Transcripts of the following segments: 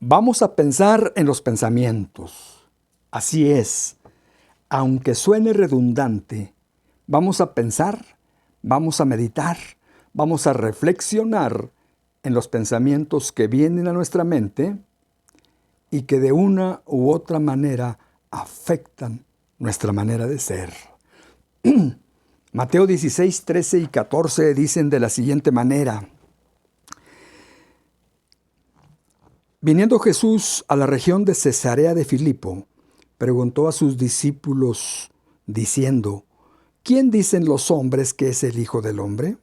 Vamos a pensar en los pensamientos. Así es, aunque suene redundante, vamos a pensar, vamos a meditar, vamos a reflexionar en los pensamientos que vienen a nuestra mente y que de una u otra manera afectan nuestra manera de ser. Mateo 16, 13 y 14 dicen de la siguiente manera: Viniendo Jesús a la región de Cesarea de Filipo, preguntó a sus discípulos, diciendo: ¿Quién dicen los hombres que es el Hijo del Hombre?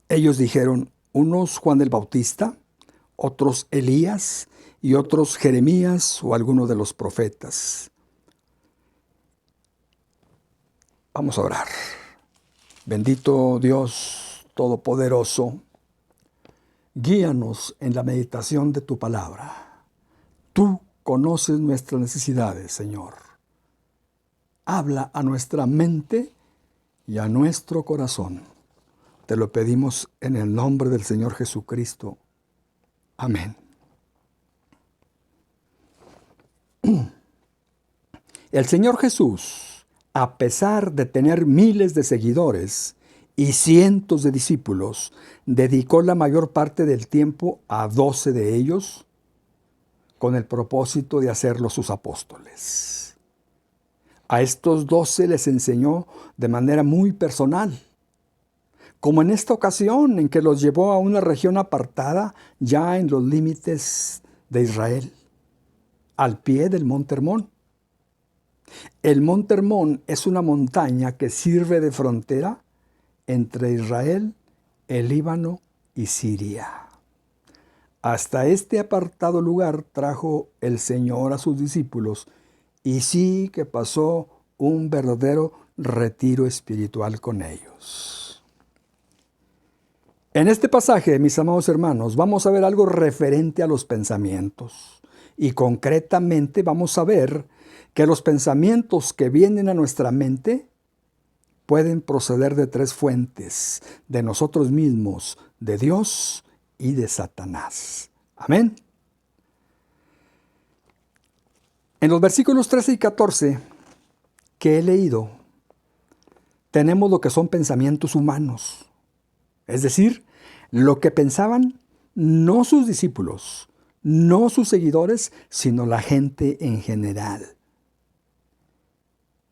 Ellos dijeron: unos Juan el Bautista, otros Elías, y otros Jeremías o alguno de los profetas. Vamos a orar. Bendito Dios Todopoderoso, guíanos en la meditación de tu palabra. Tú conoces nuestras necesidades, Señor. Habla a nuestra mente y a nuestro corazón. Te lo pedimos en el nombre del Señor Jesucristo. Amén. El Señor Jesús, a pesar de tener miles de seguidores y cientos de discípulos, dedicó la mayor parte del tiempo a 12 de ellos con el propósito de hacerlos sus apóstoles. A estos 12 les enseñó de manera muy personal, como en esta ocasión en que los llevó a una región apartada ya en los límites de Israel, al pie del Monte Hermón. El Monte Hermón es una montaña que sirve de frontera entre Israel, el Líbano y Siria. Hasta este apartado lugar trajo el Señor a sus discípulos, y sí que pasó un verdadero retiro espiritual con ellos. En este pasaje, mis amados hermanos, vamos a ver algo referente a los pensamientos. Y concretamente vamos a ver que los pensamientos que vienen a nuestra mente pueden proceder de 3 fuentes: de nosotros mismos, de Dios y de Satanás. Amén. En los versículos 13 y 14 que he leído, tenemos lo que son pensamientos humanos. Es decir, lo que pensaban no sus discípulos, no sus seguidores, sino la gente en general.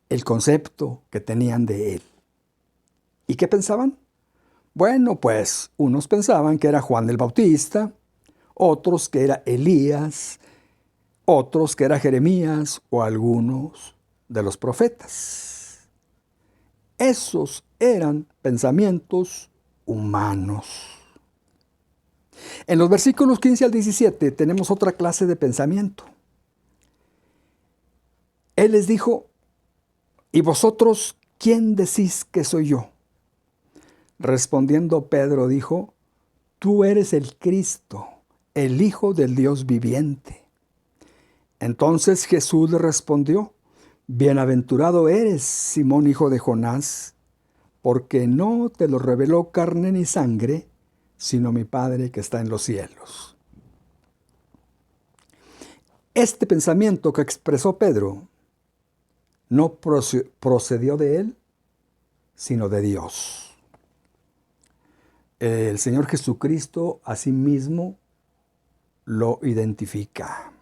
El concepto que tenían de él. ¿Y qué pensaban? Bueno, pues unos pensaban que era Juan el Bautista, otros que era Elías, otros que era Jeremías o algunos de los profetas. Esos eran pensamientos humanos. En los versículos 15 al 17 tenemos otra clase de pensamiento. Él les dijo: ¿y vosotros quién decís que soy yo? Respondiendo Pedro dijo: tú eres el Cristo, el Hijo del Dios viviente. Entonces Jesús le respondió: bienaventurado eres, Simón, hijo de Jonás, porque no te lo reveló carne ni sangre, sino mi Padre que está en los cielos. Este pensamiento que expresó Pedro no procedió de él, sino de Dios. El Señor Jesucristo asimismo lo identifica.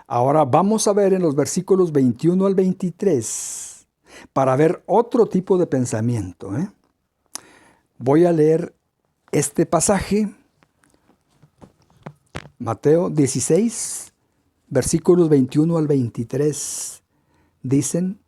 Ahora vamos a ver en los versículos 21 al 23 para ver otro tipo de pensamiento. Voy a leer este pasaje, Mateo 16, versículos 21 al 23. Dicen: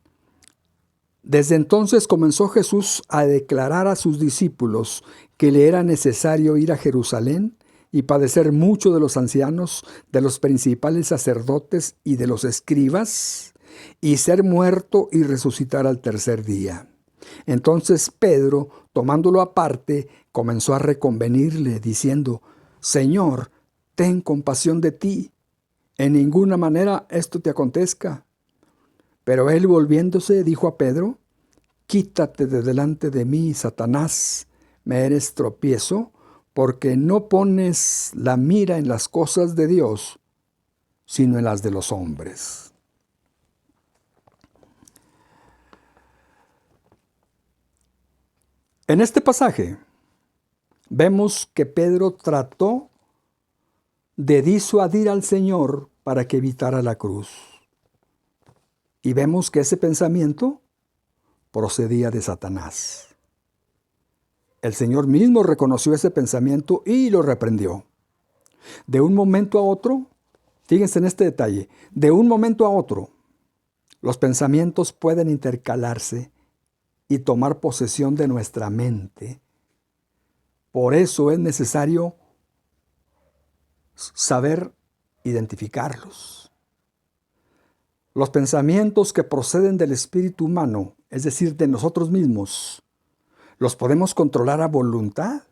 desde entonces comenzó Jesús a declarar a sus discípulos que le era necesario ir a Jerusalén y padecer mucho de los ancianos, de los principales sacerdotes y de los escribas, y ser muerto y resucitar al tercer día. Entonces Pedro, tomándolo aparte, comenzó a reconvenirle, diciendo: Señor, ten compasión de ti, en ninguna manera esto te acontezca. Pero él, volviéndose, dijo a Pedro: quítate de delante de mí, Satanás, me eres tropiezo, porque no pones la mira en las cosas de Dios, sino en las de los hombres. En este pasaje vemos que Pedro trató de disuadir al Señor para que evitara la cruz. Y vemos que ese pensamiento procedía de Satanás. El Señor mismo reconoció ese pensamiento y lo reprendió. De un momento a otro, fíjense en este detalle, de un momento a otro, los pensamientos pueden intercalarse y tomar posesión de nuestra mente. Por eso es necesario saber identificarlos. Los pensamientos que proceden del espíritu humano, es decir, de nosotros mismos, los podemos controlar a voluntad,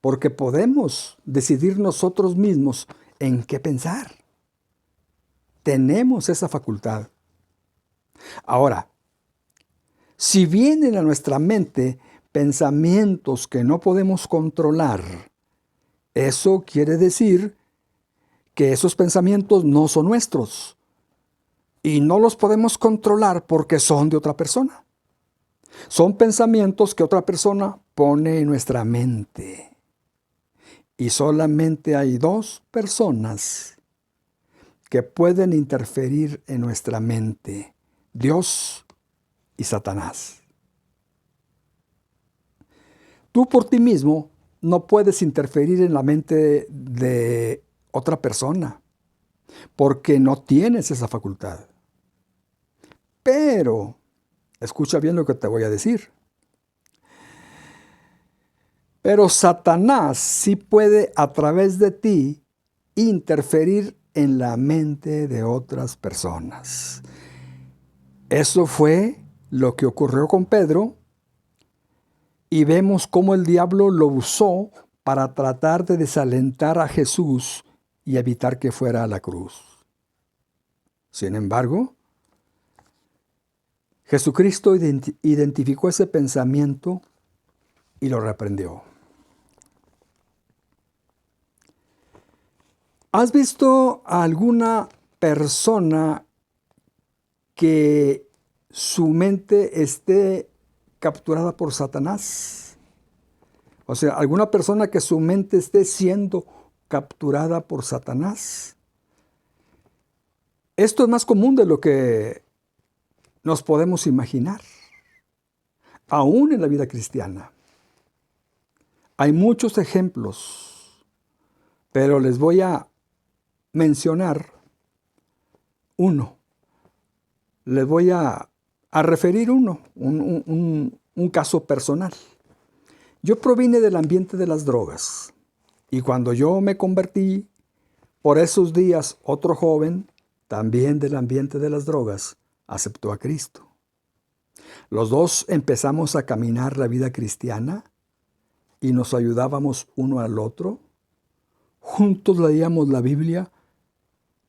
porque podemos decidir nosotros mismos en qué pensar. Tenemos esa facultad. Ahora, si vienen a nuestra mente pensamientos que no podemos controlar, eso quiere decir que esos pensamientos no son nuestros y no los podemos controlar porque son de otra persona. Son pensamientos que otra persona pone en nuestra mente. Y solamente hay dos personas que pueden interferir en nuestra mente: Dios y Satanás. Tú por ti mismo no puedes interferir en la mente de otra persona, porque no tienes esa facultad. Pero, escucha bien lo que te voy a decir. Pero Satanás sí puede a través de ti interferir en la mente de otras personas. Eso fue lo que ocurrió con Pedro, y vemos cómo el diablo lo usó para tratar de desalentar a Jesús y evitar que fuera a la cruz. Sin embargo, Jesucristo identificó ese pensamiento y lo reprendió. ¿Has visto a alguna persona que su mente esté capturada por Satanás? O sea, alguna persona que su mente esté siendo capturada por Satanás. Esto es más común de lo que nos podemos imaginar, aún en la vida cristiana. Hay muchos ejemplos, pero les voy a mencionar uno. Les voy a referir un caso personal. Yo provine del ambiente de las drogas, y cuando yo me convertí, por esos días otro joven, también del ambiente de las drogas, aceptó a Cristo. Los dos empezamos a caminar la vida cristiana y nos ayudábamos uno al otro. Juntos leíamos la Biblia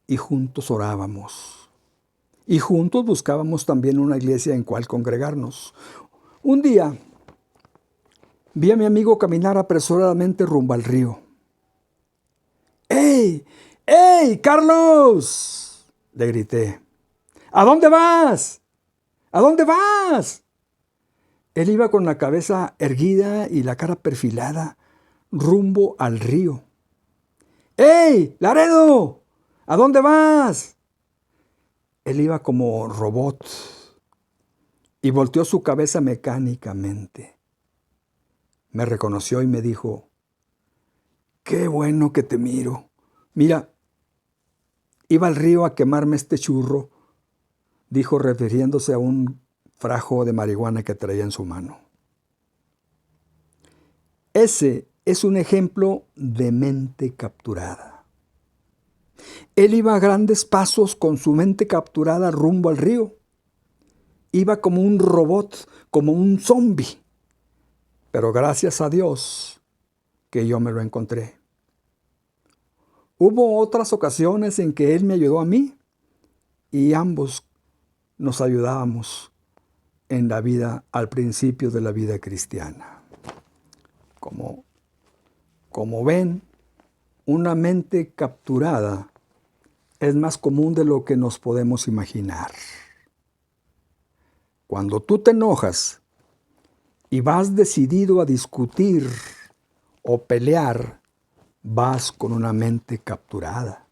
y juntos orábamos. Y juntos buscábamos también una iglesia en cual congregarnos. Un día vi a mi amigo caminar apresuradamente rumbo al río. ¡Ey! ¡Ey, Carlos!, le grité. ¿A dónde vas? ¿A dónde vas? Él iba con la cabeza erguida y la cara perfilada rumbo al río. ¡Ey, Laredo! ¿A dónde vas? Él iba como robot y volteó su cabeza mecánicamente. Me reconoció y me dijo: «Qué bueno que te miro. Mira, iba al río a quemarme este churro», dijo, refiriéndose a un frajo de marihuana que traía en su mano. Ese es un ejemplo de mente capturada. Él iba a grandes pasos con su mente capturada rumbo al río. Iba como un robot, como un zombie. Pero gracias a Dios que yo me lo encontré. Hubo otras ocasiones en que Él me ayudó a mí y ambos nos ayudábamos en la vida, al principio de la vida cristiana. Como ven, una mente capturada es más común de lo que nos podemos imaginar. Cuando tú te enojas y vas decidido a discutir o pelear, vas con una mente capturada.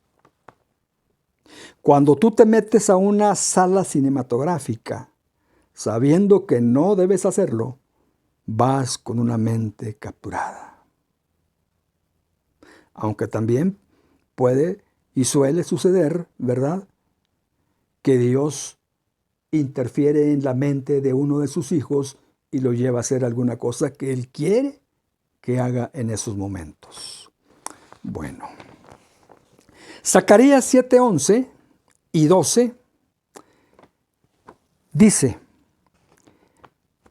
Cuando tú te metes a una sala cinematográfica, sabiendo que no debes hacerlo, vas con una mente capturada. Aunque también puede y suele suceder, ¿verdad?, que Dios interfiere en la mente de uno de sus hijos y lo lleva a hacer alguna cosa que Él quiere que haga en esos momentos. Bueno, Zacarías 7:11 y 12 dice: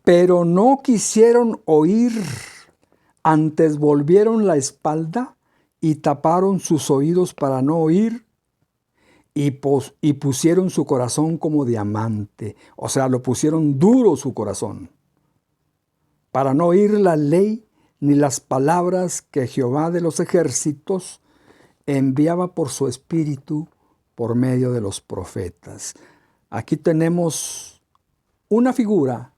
pero no quisieron oír, antes volvieron la espalda y taparon sus oídos para no oír, y pusieron su corazón como diamante. O sea, lo pusieron duro su corazón, para no oír la ley ni las palabras que Jehová de los ejércitos enviaba por su espíritu por medio de los profetas. Aquí tenemos una figura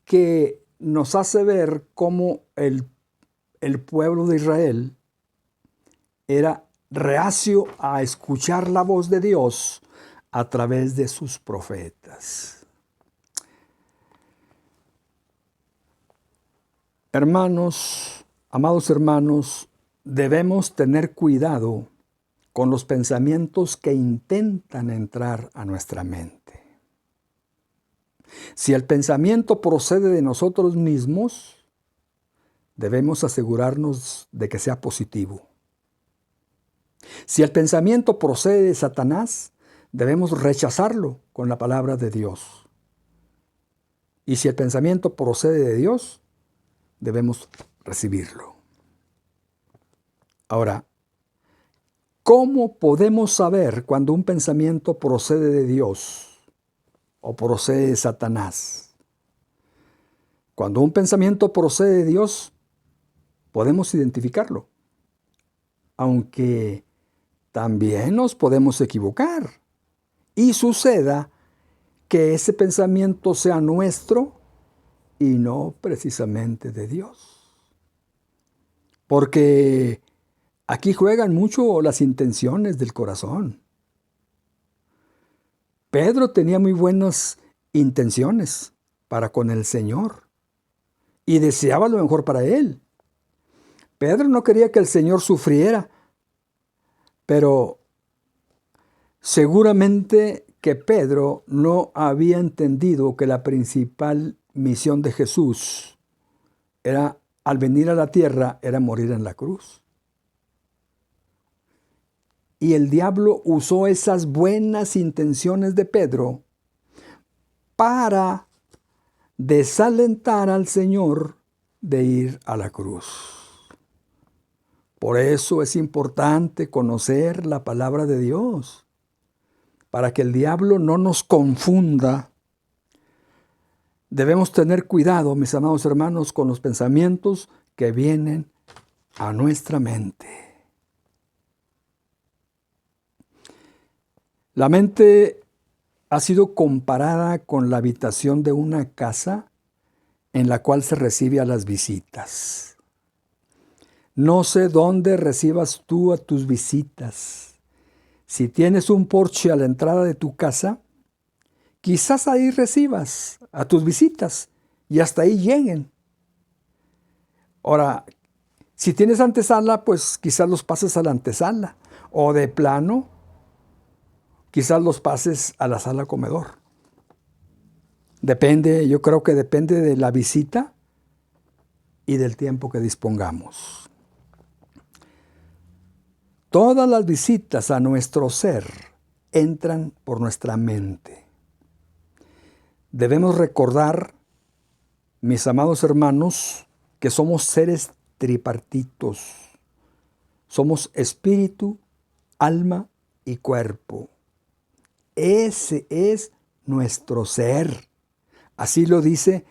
que nos hace ver cómo el pueblo de Israel era reacio a escuchar la voz de Dios a través de sus profetas. Hermanos, amados hermanos, debemos tener cuidado con los pensamientos que intentan entrar a nuestra mente. Si el pensamiento procede de nosotros mismos, debemos asegurarnos de que sea positivo. Si el pensamiento procede de Satanás, debemos rechazarlo con la palabra de Dios. Y si el pensamiento procede de Dios, debemos recibirlo. Ahora, ¿cómo podemos saber cuando un pensamiento procede de Dios o procede de Satanás? Cuando un pensamiento procede de Dios, podemos identificarlo, aunque también nos podemos equivocar y suceda que ese pensamiento sea nuestro y no precisamente de Dios. Porque aquí juegan mucho las intenciones del corazón. Pedro tenía muy buenas intenciones para con el Señor y deseaba lo mejor para él. Pedro no quería que el Señor sufriera, pero seguramente que Pedro no había entendido que la principal misión de Jesús era, al venir a la tierra, era morir en la cruz. Y el diablo usó esas buenas intenciones de Pedro para desalentar al Señor de ir a la cruz. Por eso es importante conocer la palabra de Dios, para que el diablo no nos confunda. Debemos tener cuidado, mis amados hermanos, con los pensamientos que vienen a nuestra mente. La mente ha sido comparada con la habitación de una casa en la cual se recibe a las visitas. No sé dónde recibas tú a tus visitas. Si tienes un porche a la entrada de tu casa, quizás ahí recibas a tus visitas y hasta ahí lleguen. Ahora, si tienes antesala, pues quizás los pases a la antesala. O de plano, quizás los pases a la sala comedor. Depende, yo creo que depende de la visita y del tiempo que dispongamos. Todas las visitas a nuestro ser entran por nuestra mente. Debemos recordar, mis amados hermanos, que somos seres tripartitos. Somos espíritu, alma y cuerpo. Ese es nuestro ser. Así lo dice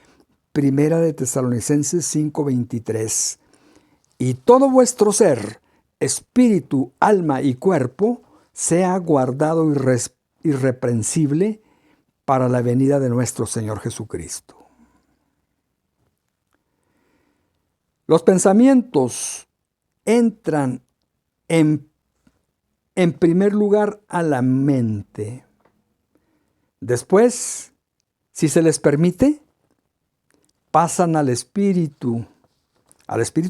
Primera de Tesalonicenses 5:23. Y todo vuestro ser, espíritu, alma y cuerpo, sea guardado irreprensible para la venida de nuestro Señor Jesucristo. Los pensamientos entran en primer lugar a la mente. Después, si se les permite, pasan al espíritu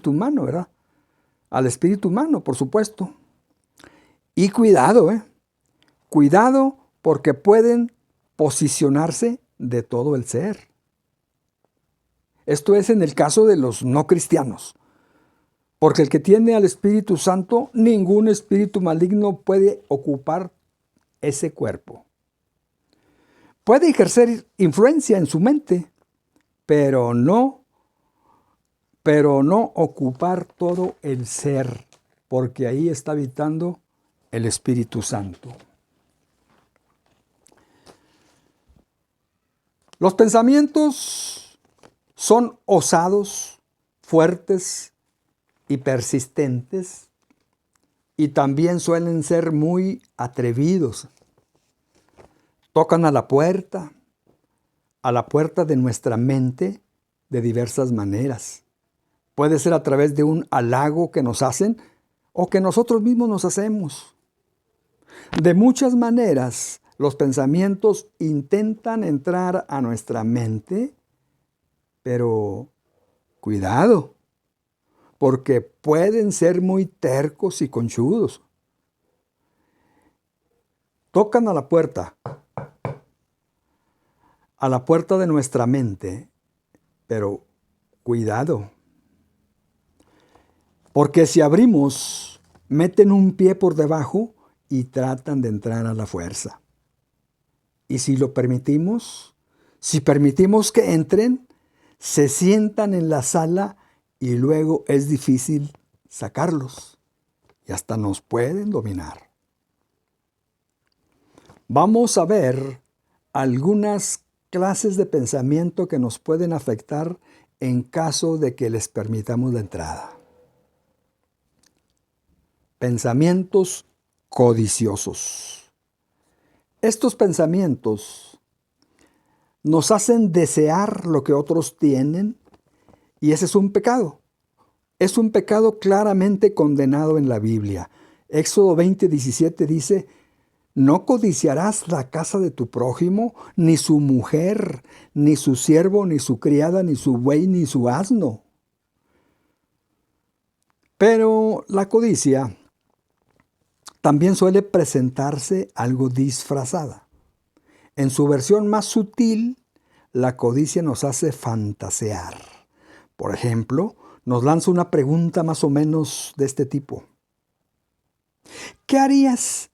humano, ¿verdad? Al espíritu humano, por supuesto. Y cuidado, cuidado porque pueden posicionarse de todo el ser. Esto es en el caso de los no cristianos. Porque el que tiene al Espíritu Santo, ningún espíritu maligno puede ocupar ese cuerpo. Puede ejercer influencia en su mente, pero no ocupar todo el ser, porque ahí está habitando el Espíritu Santo. Los pensamientos son osados, fuertes y persistentes, y también suelen ser muy atrevidos. Tocan a la puerta de nuestra mente de diversas maneras. Puede ser a través de un halago que nos hacen o que nosotros mismos nos hacemos. De muchas maneras, los pensamientos intentan entrar a nuestra mente, pero cuidado, porque pueden ser muy tercos y conchudos. Tocan a la puerta de nuestra mente, pero cuidado, porque si abrimos, meten un pie por debajo y tratan de entrar a la fuerza. Y si lo permitimos, si permitimos que entren, se sientan en la sala y luego es difícil sacarlos y hasta nos pueden dominar. Vamos a ver algunas clases de pensamiento que nos pueden afectar en caso de que les permitamos la entrada. Pensamientos codiciosos. Estos pensamientos nos hacen desear lo que otros tienen y ese es un pecado. Es un pecado claramente condenado en la Biblia. Éxodo 20:17 dice: no codiciarás la casa de tu prójimo, ni su mujer, ni su siervo, ni su criada, ni su buey, ni su asno. Pero la codicia también suele presentarse algo disfrazada. En su versión más sutil, la codicia nos hace fantasear. Por ejemplo, nos lanza una pregunta más o menos de este tipo. ¿Qué harías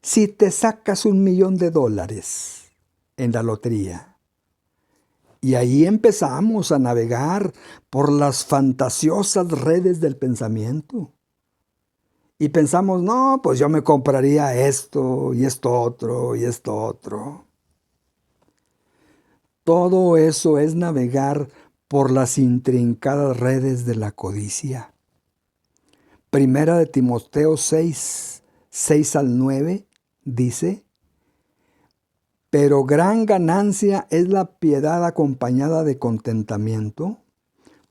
si te sacas $1,000,000 en la lotería? Y ahí empezamos a navegar por las fantasiosas redes del pensamiento. Y pensamos, no, pues yo me compraría esto y esto otro y esto otro. Todo eso es navegar por las intrincadas redes de la codicia. Primera de Timoteo 6:6-9 dice: pero gran ganancia es la piedad acompañada de contentamiento,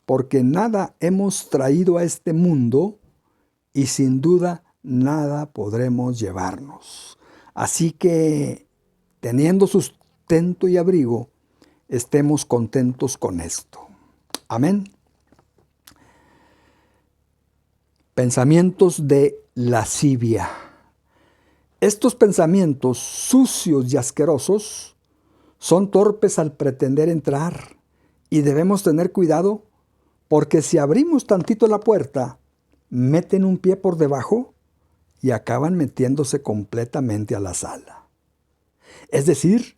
porque nada hemos traído a este mundo y sin duda nada podremos llevarnos. Así que, teniendo sustento y abrigo, estemos contentos con esto. Amén. Pensamientos de lascivia. Estos pensamientos sucios y asquerosos son torpes al pretender entrar y debemos tener cuidado porque si abrimos tantito la puerta, meten un pie por debajo y acaban metiéndose completamente a la sala. Es decir,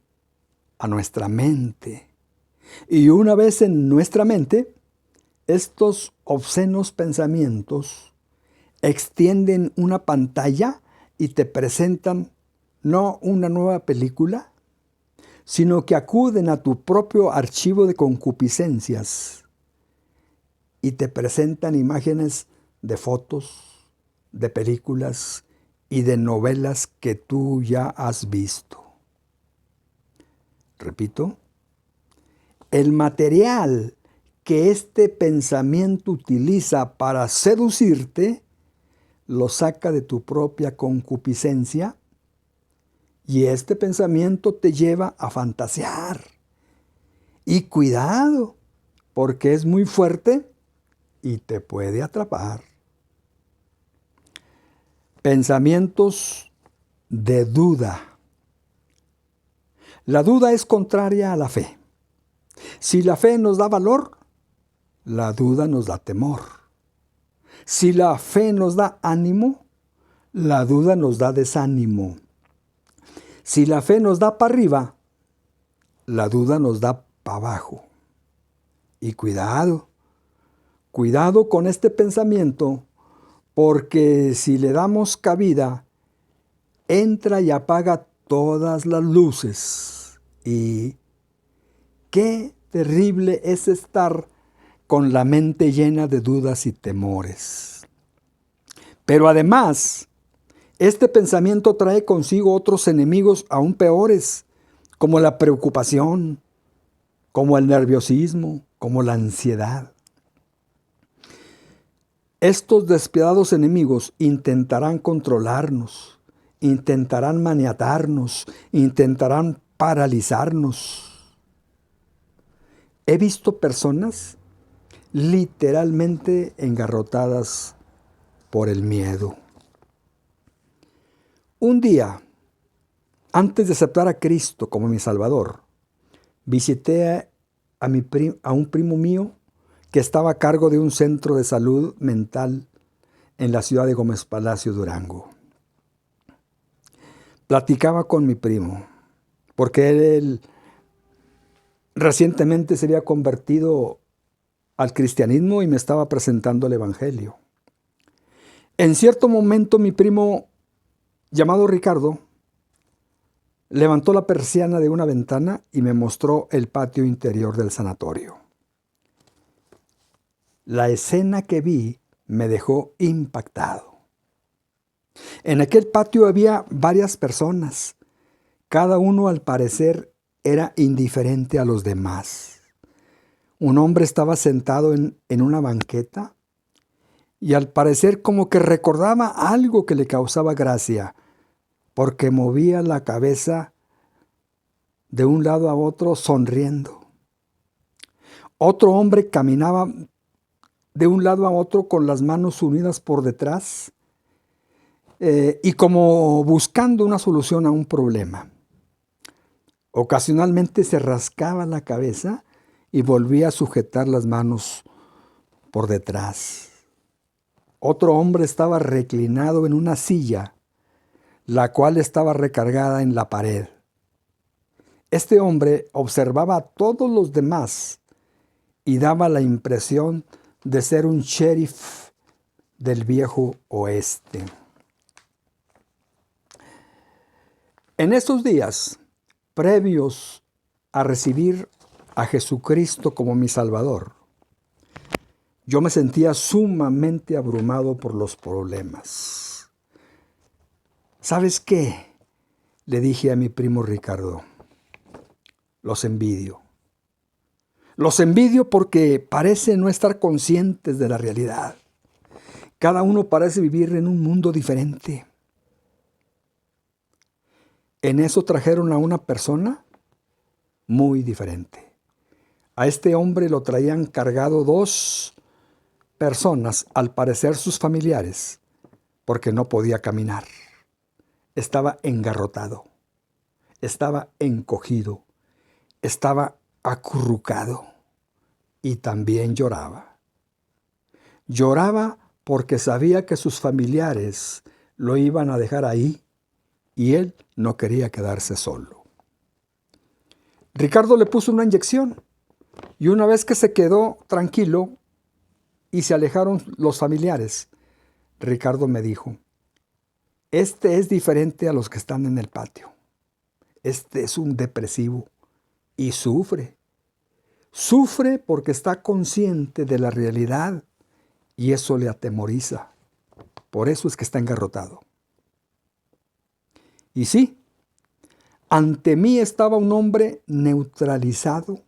a nuestra mente. Y una vez en nuestra mente, estos obscenos pensamientos extienden una pantalla y te presentan no una nueva película, sino que acuden a tu propio archivo de concupiscencias y te presentan imágenes de fotos, de películas y de novelas que tú ya has visto. Repito, el material que este pensamiento utiliza para seducirte lo saca de tu propia concupiscencia y este pensamiento te lleva a fantasear. Y cuidado, porque es muy fuerte y te puede atrapar. Pensamientos de duda. La duda es contraria a la fe. Si la fe nos da valor, la duda nos da temor. Si la fe nos da ánimo, la duda nos da desánimo. Si la fe nos da para arriba, la duda nos da para abajo. Y cuidado, cuidado con este pensamiento, porque si le damos cabida, entra y apaga todas las luces. Y qué terrible es estar con la mente llena de dudas y temores. Pero además, este pensamiento trae consigo otros enemigos aún peores, como la preocupación, como el nerviosismo, como la ansiedad. Estos despiadados enemigos intentarán controlarnos, intentarán maniatarnos, intentarán paralizarnos. He visto personas literalmente engarrotadas por el miedo. Un día, antes de aceptar a Cristo como mi Salvador, visité a un primo mío que estaba a cargo de un centro de salud mental en la ciudad de Gómez Palacio, Durango. Platicaba con mi primo, porque él recientemente se había convertido al cristianismo y me estaba presentando el Evangelio. En cierto momento mi primo, llamado Ricardo, levantó la persiana de una ventana y me mostró el patio interior del sanatorio. La escena que vi me dejó impactado. En aquel patio había varias personas. Cada uno al parecer era indiferente a los demás. Un hombre estaba sentado en una banqueta y al parecer como que recordaba algo que le causaba gracia, porque movía la cabeza de un lado a otro sonriendo. Otro hombre caminaba de un lado a otro con las manos unidas por detrás y como buscando una solución a un problema. Ocasionalmente se rascaba la cabeza y volvía a sujetar las manos por detrás. Otro hombre estaba reclinado en una silla, la cual estaba recargada en la pared. Este hombre observaba a todos los demás y daba la impresión de ser un sheriff del viejo oeste. En estos días, previos a recibir a Jesucristo como mi Salvador, yo me sentía sumamente abrumado por los problemas. ¿Sabes qué? Le dije a mi primo Ricardo, los envidio. Los envidio porque parecen no estar conscientes de la realidad. Cada uno parece vivir en un mundo diferente. En eso trajeron a una persona muy diferente. A este hombre lo traían cargado dos personas, al parecer sus familiares, porque no podía caminar. Estaba engarrotado, estaba encogido, estaba acurrucado y también lloraba. Lloraba porque sabía que sus familiares lo iban a dejar ahí y él no quería quedarse solo. Ricardo le puso una inyección y una vez que se quedó tranquilo y se alejaron los familiares, Ricardo me dijo, este es diferente a los que están en el patio. Este es un depresivo y sufre. Sufre porque está consciente de la realidad y eso le atemoriza. Por eso es que está engarrotado. Y sí, ante mí estaba un hombre neutralizado,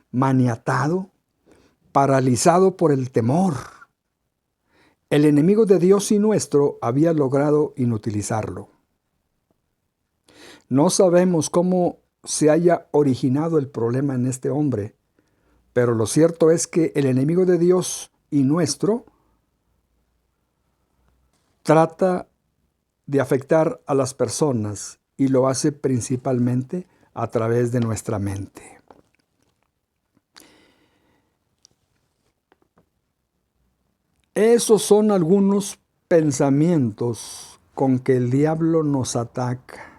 maniatado, paralizado por el temor. El enemigo de Dios y nuestro había logrado inutilizarlo. No sabemos cómo se haya originado el problema en este hombre, pero lo cierto es que el enemigo de Dios y nuestro trata de afectar a las personas y lo hace principalmente a través de nuestra mente. Esos son algunos pensamientos con que el diablo nos ataca.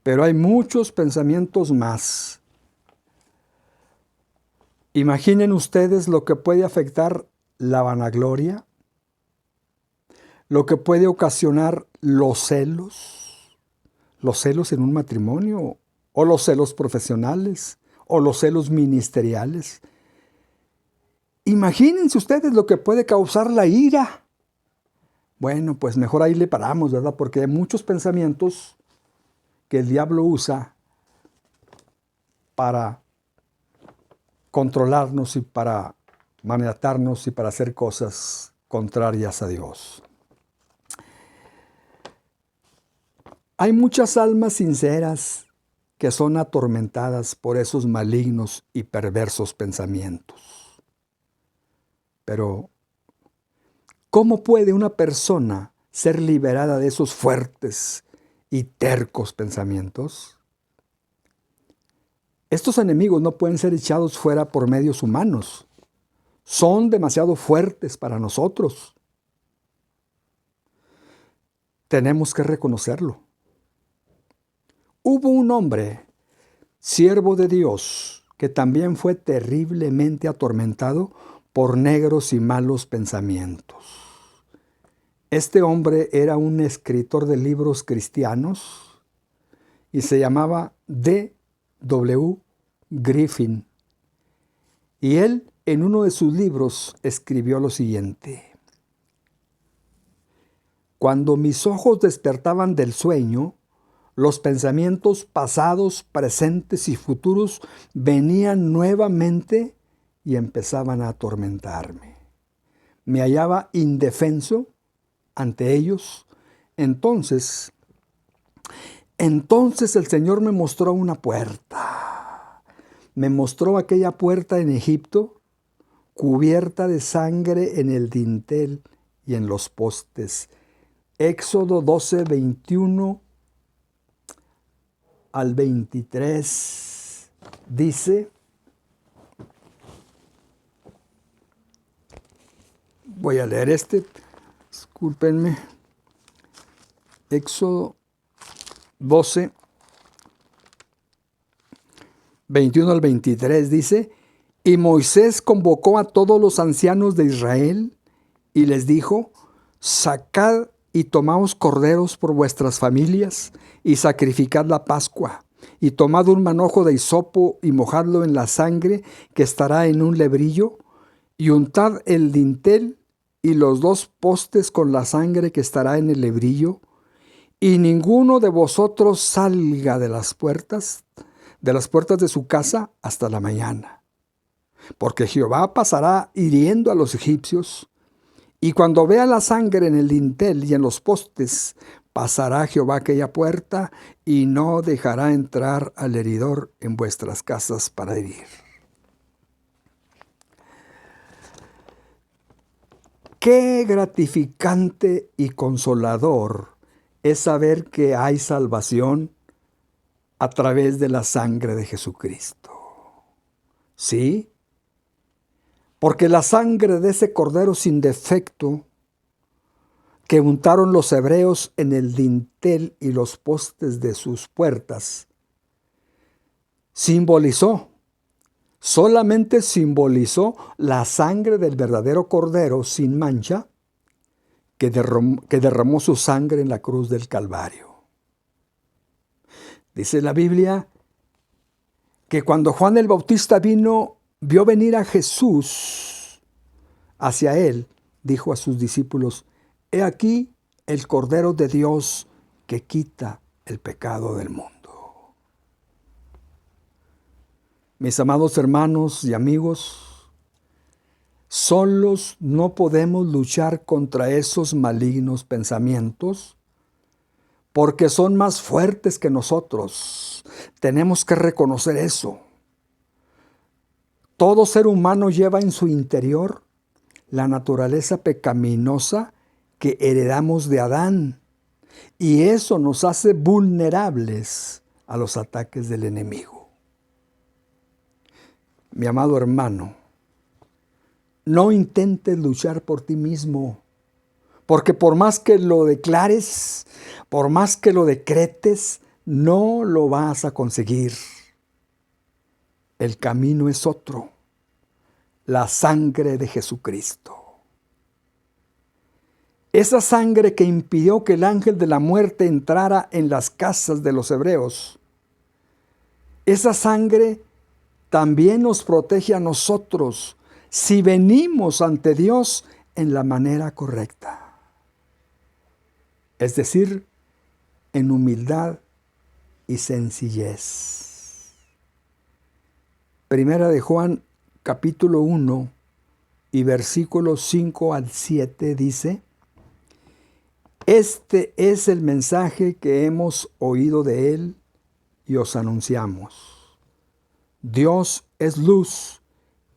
Pero hay muchos pensamientos más. Imaginen ustedes lo que puede afectar la vanagloria, lo que puede ocasionar los celos en un matrimonio, o los celos profesionales, o los celos ministeriales. Imagínense ustedes lo que puede causar la ira. Bueno, pues mejor ahí le paramos, ¿verdad? Porque hay muchos pensamientos que el diablo usa para controlarnos y para maniatarnos y para hacer cosas contrarias a Dios. Hay muchas almas sinceras que son atormentadas por esos malignos y perversos pensamientos. Pero, ¿cómo puede una persona ser liberada de esos fuertes y tercos pensamientos? Estos enemigos no pueden ser echados fuera por medios humanos. Son demasiado fuertes para nosotros. Tenemos que reconocerlo. Hubo un hombre, siervo de Dios, que también fue terriblemente atormentado por negros y malos pensamientos. Este hombre era un escritor de libros cristianos y se llamaba D.W. Griffin. Y él, en uno de sus libros, escribió lo siguiente: cuando mis ojos despertaban del sueño, los pensamientos pasados, presentes y futuros venían nuevamente y empezaban a atormentarme. Me hallaba indefenso ante ellos. Entonces el Señor me mostró una puerta. Me mostró aquella puerta en Egipto, cubierta de sangre en el dintel y en los postes. Éxodo 12, 21 al 23 dice, voy a leer discúlpenme, Éxodo 12, 21 al 23 dice, y Moisés convocó a todos los ancianos de Israel y les dijo, sacad y tomaos corderos por vuestras familias y sacrificad la Pascua, y tomad un manojo de hisopo y mojadlo en la sangre que estará en un lebrillo, y untad el dintel y los 2 postes con la sangre que estará en el lebrillo, y ninguno de vosotros salga de las puertas de su casa hasta la mañana, porque Jehová pasará hiriendo a los egipcios, y cuando vea la sangre en el dintel y en los postes, pasará Jehová aquella puerta y no dejará entrar al heridor en vuestras casas para herir. Qué gratificante y consolador es saber que hay salvación a través de la sangre de Jesucristo. ¿Sí? Porque la sangre de ese cordero sin defecto que untaron los hebreos en el dintel y los postes de sus puertas, solamente simbolizó la sangre del verdadero cordero sin mancha que derramó su sangre en la cruz del Calvario. Dice la Biblia que cuando Juan el Bautista vio venir a Jesús hacia él, dijo a sus discípulos, he aquí el Cordero de Dios que quita el pecado del mundo. Mis amados hermanos y amigos, solos no podemos luchar contra esos malignos pensamientos porque son más fuertes que nosotros. Tenemos que reconocer eso. Todo ser humano lleva en su interior la naturaleza pecaminosa que heredamos de Adán, y eso nos hace vulnerables a los ataques del enemigo. Mi amado hermano, no intentes luchar por ti mismo, porque por más que lo declares, por más que lo decretes, no lo vas a conseguir. El camino es otro, la sangre de Jesucristo. Esa sangre que impidió que el ángel de la muerte entrara en las casas de los hebreos, esa sangre también nos protege a nosotros si venimos ante Dios en la manera correcta. Es decir, en humildad y sencillez. Primera de Juan, capítulo 1 y versículos 5 al 7 dice: Este es el mensaje que hemos oído de Él y os anunciamos. Dios es luz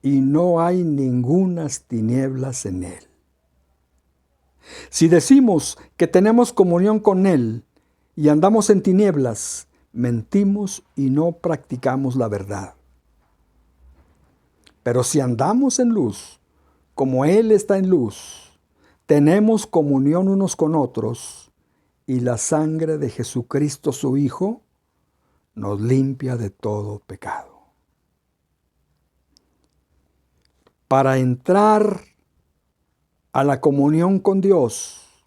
y no hay ningunas tinieblas en Él. Si decimos que tenemos comunión con Él y andamos en tinieblas, mentimos y no practicamos la verdad. Pero si andamos en luz, como Él está en luz, tenemos comunión unos con otros, y la sangre de Jesucristo su Hijo nos limpia de todo pecado. Para entrar a la comunión con Dios,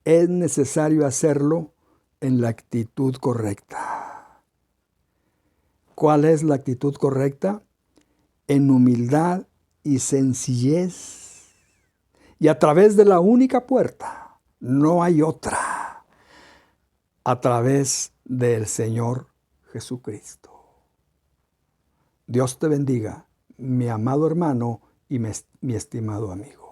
es necesario hacerlo en la actitud correcta. ¿Cuál es la actitud correcta? En humildad y sencillez, y a través de la única puerta, no hay otra, a través del Señor Jesucristo. Dios te bendiga, mi amado hermano y mi estimado amigo.